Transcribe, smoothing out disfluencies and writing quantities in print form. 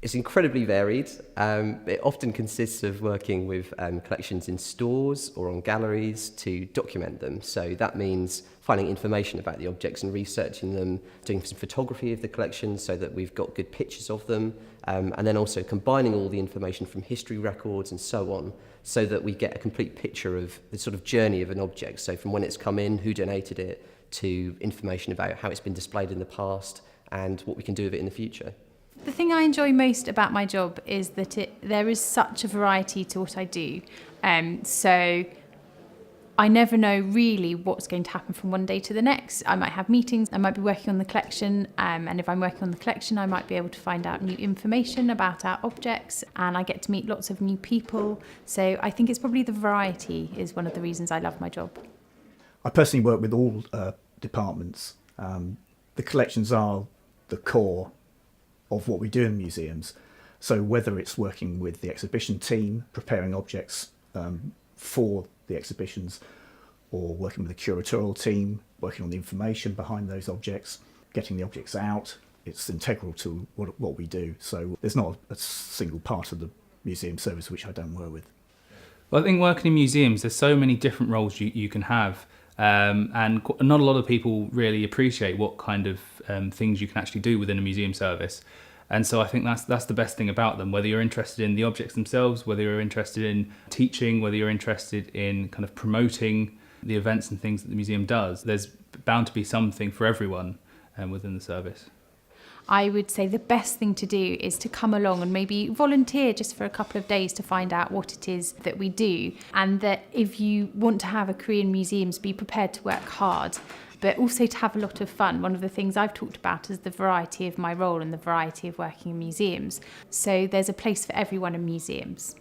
It's incredibly varied. It often consists of working with collections in stores or on galleries to document them. So that means finding information about the objects and researching them, doing some photography of the collection so that we've got good pictures of them, and then also combining all the information from history records and so on, so that we get a complete picture of the sort of journey of an object. So from when it's come in, who donated it, to information about how it's been displayed in the past and what we can do with it in the future. The thing I enjoy most about my job is that there is such a variety to what I do. So I never know really what's going to happen from one day to the next. I might have meetings, I might be working on the collection, and if I'm working on the collection, I might be able to find out new information about our objects, and I get to meet lots of new people. So I think it's probably the variety is one of the reasons I love my job. I personally work with all departments. The collections are the core of what we do in museums. So whether it's working with the exhibition team, preparing objects for the exhibitions, or working with the curatorial team, working on the information behind those objects, getting the objects out, it's integral to what we do. So there's not a single part of the museum service which I don't work with. Well, I think working in museums, there's so many different roles you can have. And not a lot of people really appreciate what kind of things you can actually do within a museum service. And so I think that's the best thing about them, whether you're interested in the objects themselves, whether you're interested in teaching, whether you're interested in kind of promoting the events and things that the museum does. There's bound to be something for everyone within the service. I would say the best thing to do is to come along and maybe volunteer just for a couple of days to find out what it is that we do, and that if you want to have a career in museums, be prepared to work hard, but also to have a lot of fun. One of the things I've talked about is the variety of my role and the variety of working in museums. So there's a place for everyone in museums.